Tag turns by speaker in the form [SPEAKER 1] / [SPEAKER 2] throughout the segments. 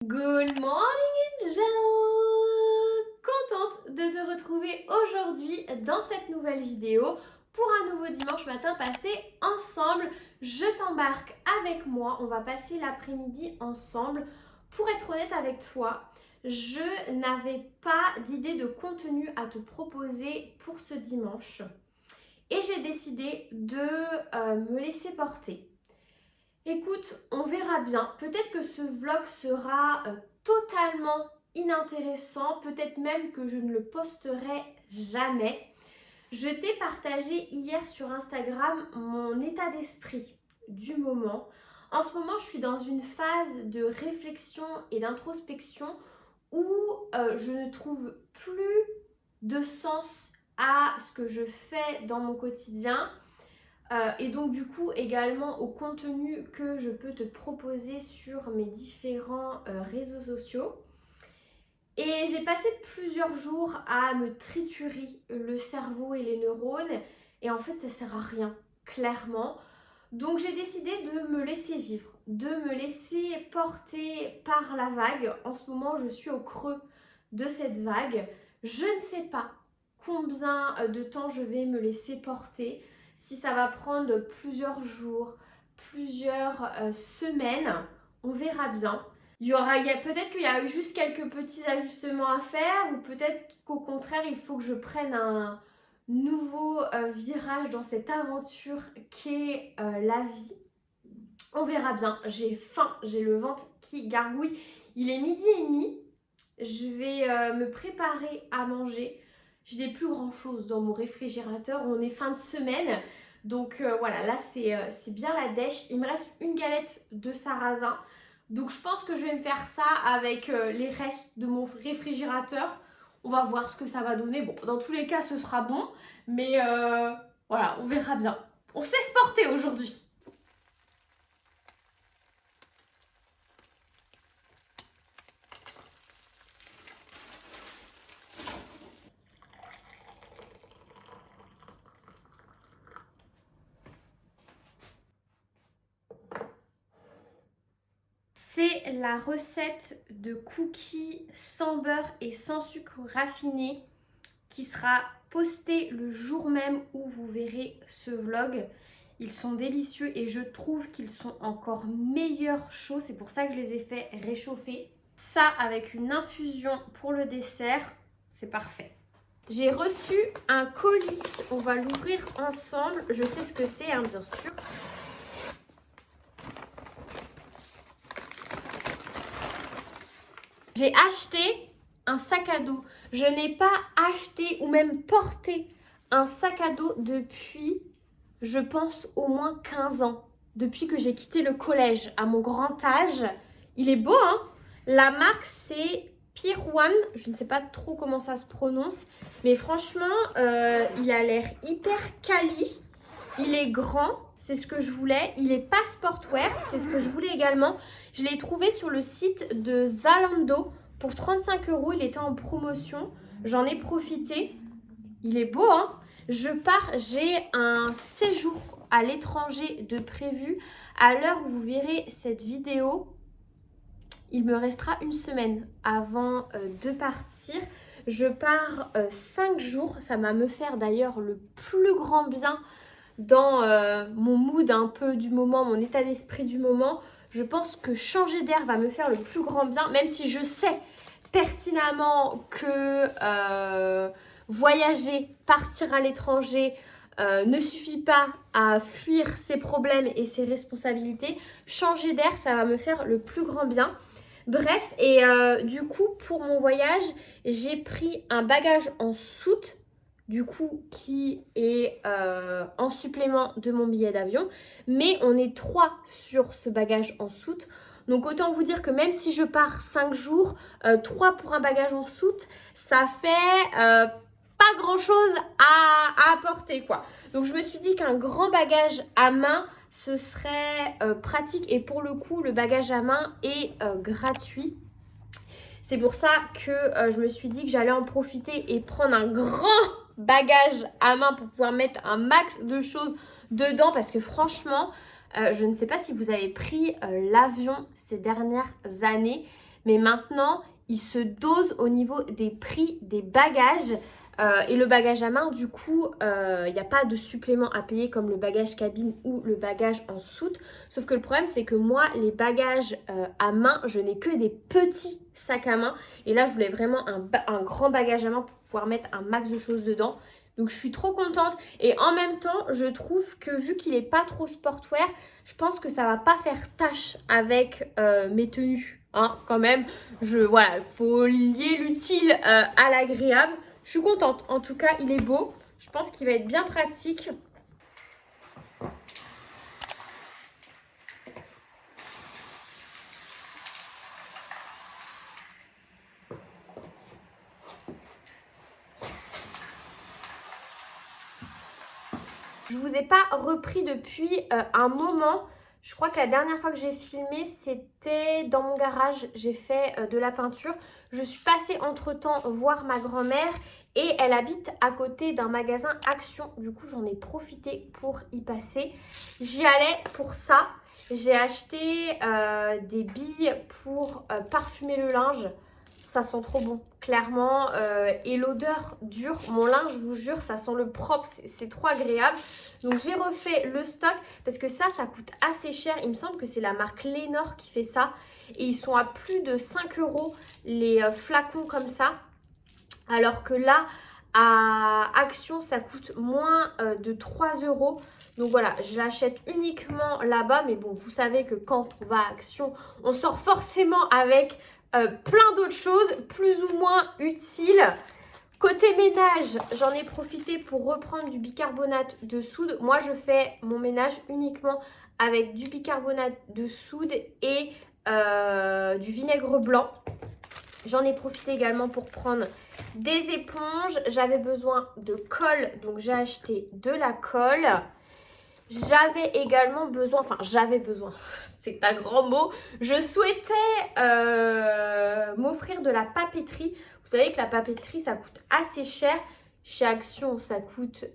[SPEAKER 1] Good morning Angel! Contente de te retrouver aujourd'hui dans cette nouvelle vidéo pour un nouveau dimanche matin passé ensemble. Je t'embarque avec moi, on va passer l'après-midi ensemble. Pour être honnête avec toi, je n'avais pas d'idée de contenu à te proposer pour ce dimanche et j'ai décidé de me laisser porter. Écoute, on verra bien. Peut-être que ce vlog sera totalement inintéressant. Peut-être même que je ne le posterai jamais. Je t'ai partagé hier sur Instagram mon état d'esprit du moment. En ce moment, je suis dans une phase de réflexion et d'introspection où je ne trouve plus de sens à ce que je fais dans mon quotidien. Et donc du coup également au contenu que je peux te proposer sur mes différents réseaux sociaux. Et j'ai passé plusieurs jours à me triturer le cerveau et les neurones et en fait ça sert à rien, clairement. Donc j'ai décidé de me laisser vivre, de me laisser porter par la vague. En ce moment je suis au creux de cette vague. Je ne sais pas combien de temps je vais me laisser porter. Si ça va prendre plusieurs jours, plusieurs semaines, on verra bien. Peut-être qu'il y a eu juste quelques petits ajustements à faire ou peut-être qu'au contraire, il faut que je prenne un nouveau virage dans cette aventure qu'est la vie. On verra bien. J'ai faim, j'ai le ventre qui gargouille. Il est 12h30. Je vais me préparer à manger. Je n'ai plus grand chose dans mon réfrigérateur. On est fin de semaine. Donc voilà, là c'est bien la dèche. Il me reste une galette de sarrasin. Donc je pense que je vais me faire ça avec les restes de mon réfrigérateur. On va voir ce que ça va donner. Bon, dans tous les cas, ce sera bon. Mais voilà, on verra bien. On sait se porter aujourd'hui. C'est la recette de cookies sans beurre et sans sucre raffiné qui sera postée le jour même où vous verrez ce vlog. Ils sont délicieux et je trouve qu'ils sont encore meilleurs chauds. C'est pour ça que je les ai fait réchauffer. Ça avec une infusion pour le dessert, c'est parfait. J'ai reçu un colis. On va l'ouvrir ensemble. Je sais ce que c'est, hein, bien sûr. J'ai acheté un sac à dos. Je n'ai pas acheté ou même porté un sac à dos depuis, je pense, au moins 15 ans. Depuis que j'ai quitté le collège à mon grand âge. Il est beau, hein? La marque, c'est Pier One. Je ne sais pas trop comment ça se prononce. Mais franchement, il a l'air hyper quali. Il est grand, c'est ce que je voulais. Il est pas sportwear, c'est ce que je voulais également. Je l'ai trouvé sur le site de Zalando pour 35 €. Il était en promotion. J'en ai profité. Il est beau, hein? Je pars, j'ai un séjour à l'étranger de prévu. À l'heure où vous verrez cette vidéo, il me restera une semaine avant de partir. Je pars 5 jours. Ça va me faire d'ailleurs le plus grand bien dans mon mood un peu du moment, mon état d'esprit du moment. Je pense que changer d'air va me faire le plus grand bien, même si je sais pertinemment que voyager, partir à l'étranger ne suffit pas à fuir ses problèmes et ses responsabilités. Changer d'air, ça va me faire le plus grand bien. Bref, et du coup, pour mon voyage, j'ai pris un bagage en soute, du coup, qui est en supplément de mon billet d'avion. Mais on est 3 sur ce bagage en soute. Donc autant vous dire que même si je pars 5 jours, 3 pour un bagage en soute, ça fait pas grand chose à apporter, quoi. Donc je me suis dit qu'un grand bagage à main, ce serait pratique. Et pour le coup, le bagage à main est gratuit. C'est pour ça que je me suis dit que j'allais en profiter et prendre un grand bagage à main pour pouvoir mettre un max de choses dedans. Parce que franchement, je ne sais pas si vous avez pris l'avion ces dernières années, mais maintenant, ils se dosent au niveau des prix des bagages. Et le bagage à main, du coup, il n'y a pas de supplément à payer comme le bagage cabine ou le bagage en soute. Sauf que le problème, c'est que moi, les bagages à main, je n'ai que des petits sacs à main. Et là, je voulais vraiment un grand bagage à main pour pouvoir mettre un max de choses dedans. Donc, je suis trop contente. Et en même temps, je trouve que vu qu'il n'est pas trop sportwear, je pense que ça va pas faire tâche avec mes tenues. Hein, quand même, voilà, il faut lier l'utile à l'agréable. Je suis contente. En tout cas, il est beau. Je pense qu'il va être bien pratique. Je ne vous ai pas repris depuis un moment. Je crois que la dernière fois que j'ai filmé, c'était dans mon garage. J'ai fait de la peinture. Je suis passée entre-temps voir ma grand-mère et elle habite à côté d'un magasin Action. Du coup, j'en ai profité pour y passer. J'y allais pour ça. J'ai acheté des billes pour parfumer le linge. Ça sent trop bon, clairement. Et l'odeur dure. Mon linge, je vous jure, ça sent le propre. C'est trop agréable. Donc, j'ai refait le stock parce que ça coûte assez cher. Il me semble que c'est la marque Lénore qui fait ça. Et ils sont à plus de 5 € les flacons comme ça. Alors que là, à Action, ça coûte moins de 3 €. Donc voilà, je l'achète uniquement là-bas. Mais bon, vous savez que quand on va à Action, on sort forcément avec plein d'autres choses plus ou moins utiles. Côté ménage, j'en ai profité pour reprendre du bicarbonate de soude. Moi, je fais mon ménage uniquement avec du bicarbonate de soude et du vinaigre blanc. J'en ai profité également pour prendre des éponges. J'avais besoin de colle, donc j'ai acheté de la colle. J'avais également besoin, c'est un grand mot, je souhaitais m'offrir de la papeterie. Vous savez que la papeterie, ça coûte assez cher. Chez Action, ça coûte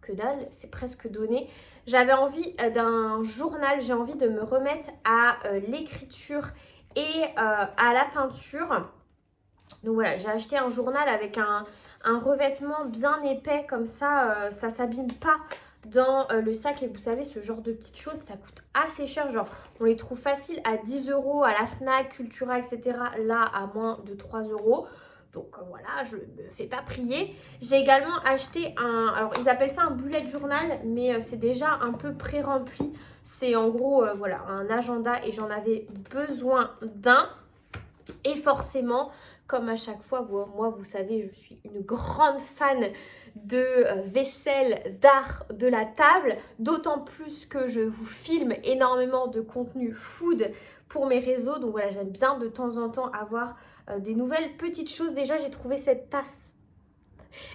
[SPEAKER 1] que dalle, c'est presque donné. J'avais envie d'un journal, j'ai envie de me remettre à l'écriture et à la peinture. Donc voilà, j'ai acheté un journal avec un revêtement bien épais, comme ça, ça ne s'abîme pas dans le sac. Et vous savez, ce genre de petites choses, ça coûte assez cher. Genre, on les trouve faciles à 10 € à la Fnac, Cultura, etc. Là, à moins de 3 €. Donc voilà, je ne me fais pas prier. J'ai également acheté alors ils appellent ça un bullet journal, mais c'est déjà un peu pré-rempli. C'est en gros, voilà, un agenda et j'en avais besoin d'un. Et forcément, comme à chaque fois, moi, vous savez, je suis une grande fan de vaisselle, d'art de la table. D'autant plus que je vous filme énormément de contenu food pour mes réseaux. Donc voilà, j'aime bien de temps en temps avoir des nouvelles petites choses. Déjà, j'ai trouvé cette tasse.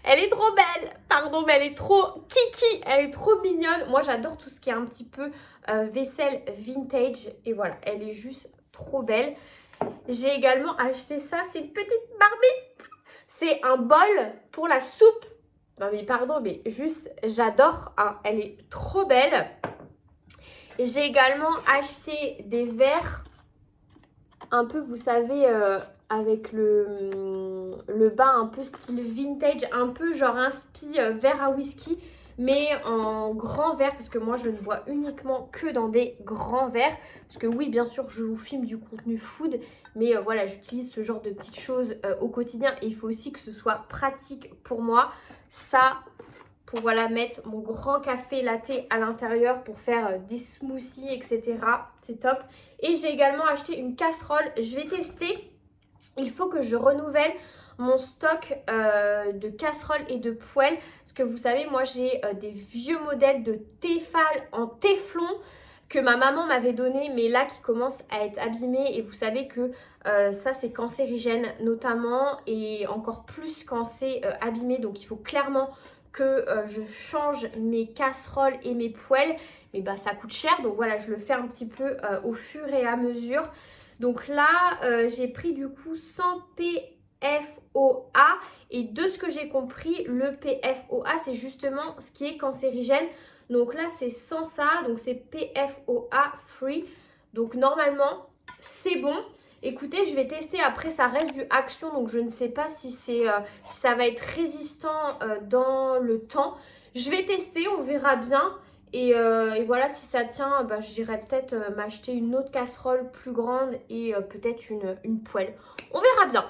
[SPEAKER 1] Elle est trop belle, pardon, mais elle est trop kiki, elle est trop mignonne. Moi, j'adore tout ce qui est un petit peu vaisselle vintage. Et voilà, elle est juste trop belle. J'ai également acheté ça, c'est une petite marmite. C'est un bol pour la soupe. Non mais pardon, mais juste, j'adore. Hein, elle est trop belle. J'ai également acheté des verres. Un peu, vous savez, avec le bas un peu style vintage. Un peu genre inspi verre à whisky. Mais en grand verre, parce que moi je ne bois uniquement que dans des grands verres. Parce que oui, bien sûr, je vous filme du contenu food, mais voilà, j'utilise ce genre de petites choses au quotidien. Et il faut aussi que ce soit pratique pour moi. Ça, pour voilà, mettre mon grand café latte à l'intérieur pour faire des smoothies, etc. C'est top. Et j'ai également acheté une casserole. Je vais tester. Il faut que je renouvelle mon stock de casseroles et de poêles. Parce que vous savez, moi j'ai des vieux modèles de Tefal en téflon que ma maman m'avait donné, mais là qui commencent à être abîmés. Et vous savez que ça c'est cancérigène notamment, et encore plus quand c'est abîmé. Donc il faut clairement que je change mes casseroles et mes poêles. Mais bah ça coûte cher, donc voilà, je le fais un petit peu au fur et à mesure. Donc là, j'ai pris du coup 100 PFOA, et de ce que j'ai compris, le PFOA c'est justement ce qui est cancérigène. Donc là c'est sans ça, donc c'est PFOA free. Donc normalement c'est bon. Écoutez, je vais tester. Après, ça reste du Action, donc je ne sais pas si si ça va être résistant dans le temps. Je vais tester, on verra bien. Et voilà, si ça tient, bah, j'irai peut-être m'acheter une autre casserole plus grande et peut-être une poêle. On verra bien.